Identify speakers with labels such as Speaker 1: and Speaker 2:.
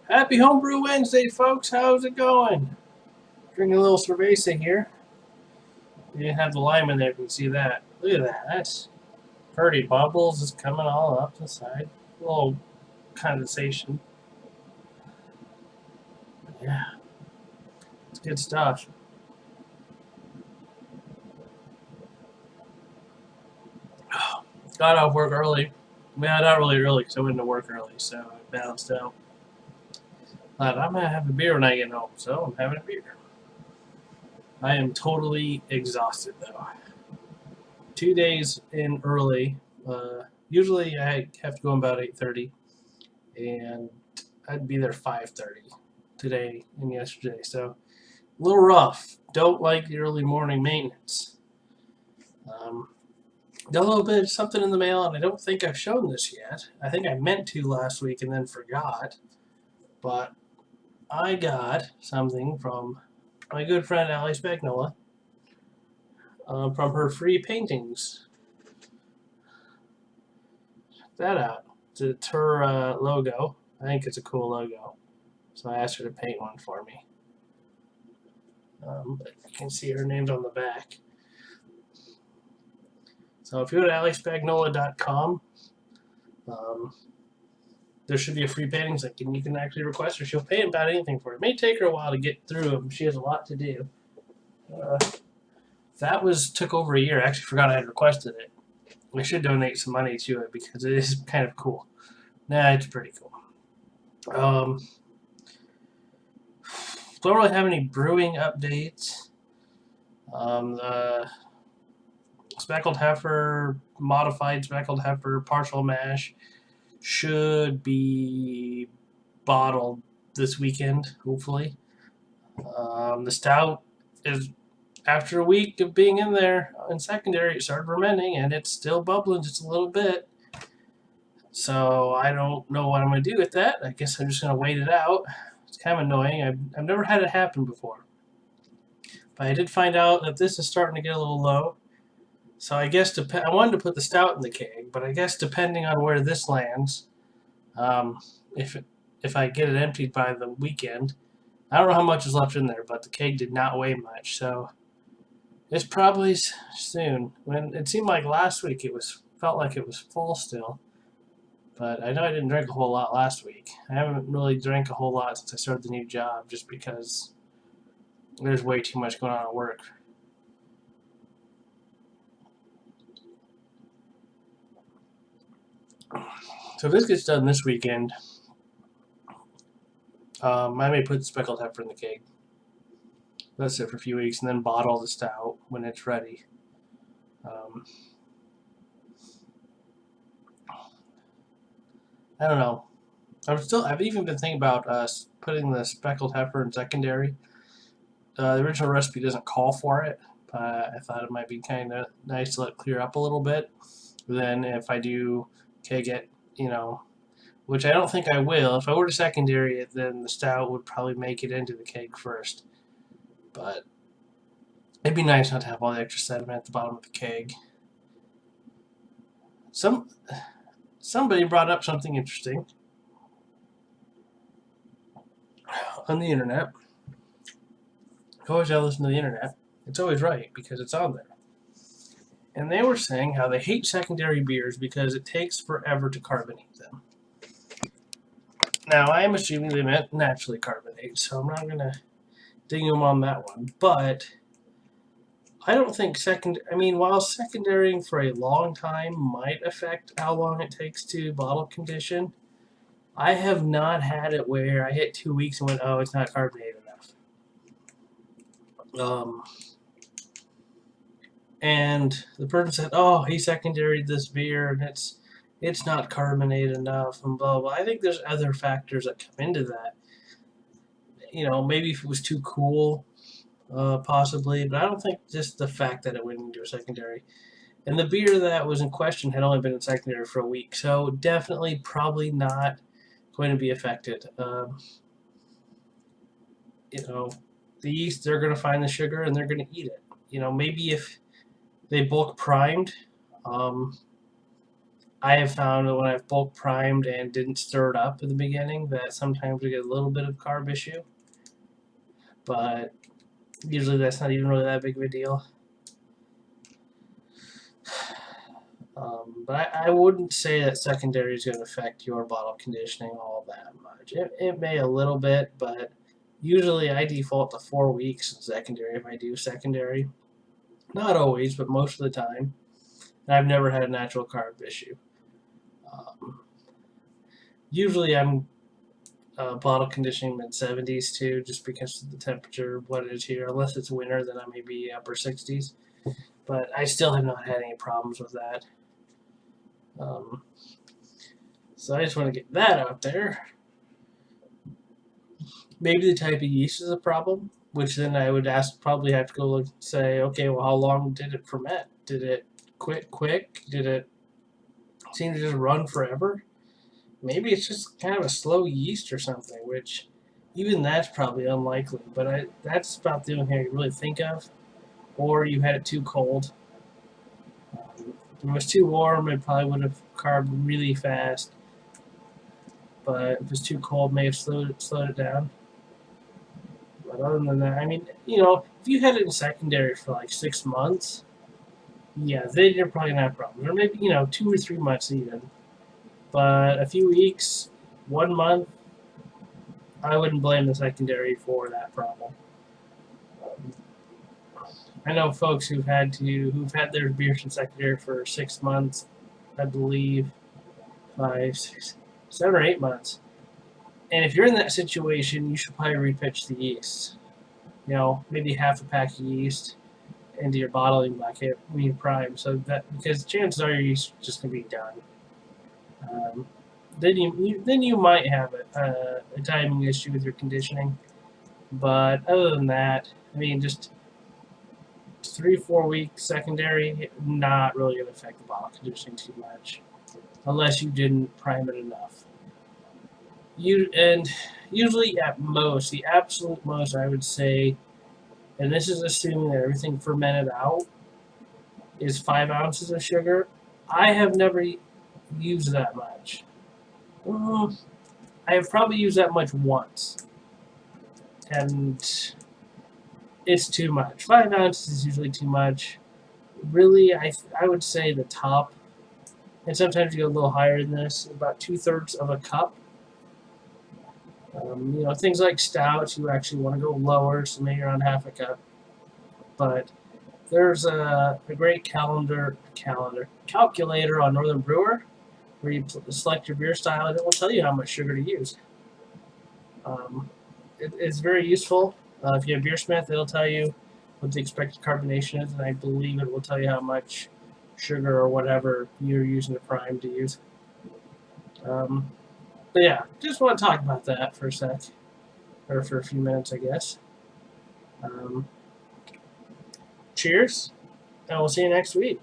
Speaker 1: Happy Homebrew Wednesday, folks. How's it going? Drinking a little cerveza here. You didn't have the lime in there, if you can see that. Look at that. That's pretty. Bubbles is coming all up the side. A little condensation. Yeah, it's good stuff. Got off work early. Well, not really early because I went to work early, so I balanced out. Thought I'm going to have a beer when I get home, so I'm having a beer. I am totally exhausted, though. 2 days in early. Usually I have to go about 8:30, and I'd be there 5:30 today and yesterday. So a little rough. Don't like the early morning maintenance. Um, got a little bit of something in the mail, and I don't think I've shown this yet. I think I meant to last week and then forgot, but I got something from my good friend Allie Spagnola from her free paintings. Check that out. It's her logo. I think it's a cool logo. So I asked her to paint one for me. But you can see her name's on the back. So if you go to allyspagnola.com, there should be a free paintings link, and you can actually request her. She'll paint about anything for you. It may take her a while to get through them. She has a lot to do. That took over a year. I actually forgot I had requested it. I should donate some money to it because it is kind of cool. Nah, it's pretty cool. Don't really have any brewing updates. The speckled heifer, modified speckled heifer, partial mash should be bottled this weekend, hopefully. The stout is, after a week of being in there in secondary, it started fermenting and it's still bubbling just a little bit. So I don't know what I'm going to do with that. I guess I'm just going to wait it out. It's kind of annoying. I've never had it happen before. But I did find out that this is starting to get a little low. So I guess I wanted to put the stout in the keg, but I guess depending on where this lands, if I get it emptied by the weekend, I don't know how much is left in there, but the keg did not weigh much, so it's probably soon. When it seemed like last week felt like it was full still, but I know I didn't drink a whole lot last week. I haven't really drank a whole lot since I started the new job, just because there's way too much going on at work. So if this gets done this weekend, I may put the speckled heifer in the keg. Let it sit for a few weeks and then bottle the stout when it's ready. I don't know. I've even been thinking about putting the speckled heifer in secondary. The original recipe doesn't call for it, but I thought it might be kind of nice to let it clear up a little bit. Then if I do keg it, which I don't think I will. If I were to secondary it, then the stout would probably make it into the keg first. But it'd be nice not to have all the extra sediment at the bottom of the keg. Somebody brought up something interesting on the internet. I always gotta listen to the internet. It's always right because it's on there. And they were saying how they hate secondary beers because it takes forever to carbonate them. Now, I am assuming they meant naturally carbonate, so I'm not going to ding them on that one. But I don't think while secondarying for a long time might affect how long it takes to bottle condition, I have not had it where I hit 2 weeks and went, oh, it's not carbonated enough. And the person said, oh, he secondaried this beer and it's not carbonated enough and blah, blah. I think there's other factors that come into that. Maybe if it was too cool, possibly, but I don't think just the fact that it went into a secondary. And the beer that was in question had only been in secondary for a week, so definitely probably not going to be affected. The yeast, they're going to find the sugar and they're going to eat it. Maybe if they bulk primed, I have found that when I've bulk primed and didn't stir it up at the beginning, that sometimes we get a little bit of carb issue, but usually that's not even really that big of a deal. But I wouldn't say that secondary is going to affect your bottle conditioning all that much. It may a little bit, but usually I default to 4 weeks secondary if I do secondary. Not always, but most of the time. And I've never had a natural carb issue. Um, Usually I'm bottle conditioning mid-70s too, just because of the temperature, what it is here. Unless it's winter, then I may be upper 60s. But I still have not had any problems with that. Um, so I just want to get that out there. Maybe the type of yeast is a problem, which then I would probably have to go look and say, okay, well, how long did it ferment? Did it quit quick? Did it seem to just run forever? Maybe it's just kind of a slow yeast or something, which even that's probably unlikely. But that's about the only thing I can really think of. Or you had it too cold. If it was too warm, it probably would have carved really fast. But if it was too cold, may have slowed it down. But other than that, I mean, if you had it in secondary for like 6 months, yeah, then you're probably gonna have problems. Or maybe 2 or 3 months even. But a few weeks, 1 month, I wouldn't blame the secondary for that problem. I know folks who've had their beers in secondary for 6 months, I believe, 5, 6, 7 or 8 months. And if you're in that situation, you should probably repitch the yeast. Maybe half a pack of yeast into your bottling bucket when you prime, because chances are your yeast is just gonna be done. Then you might have a timing issue with your conditioning, but other than that, I mean, just 3-4 weeks secondary, not really gonna affect the bottle conditioning too much, unless you didn't prime it enough. Usually at most, the absolute most, I would say, and this is assuming that everything fermented out, is 5 ounces of sugar. I have never used that much. I have probably used that much once, and it's too much. 5 ounces is usually too much. Really, I would say the top, and sometimes you go a little higher than this, about 2/3 of a cup. Things like stouts, you actually want to go lower, so maybe around half a cup. But there's a great calculator on Northern Brewer where you select your beer style and it will tell you how much sugar to use. It's very useful. If you have BeerSmith, it'll tell you what the expected carbonation is, and I believe it will tell you how much sugar or whatever you're using to prime to use. But yeah, just want to talk about that for a sec, or for a few minutes, I guess. Cheers, and we'll see you next week.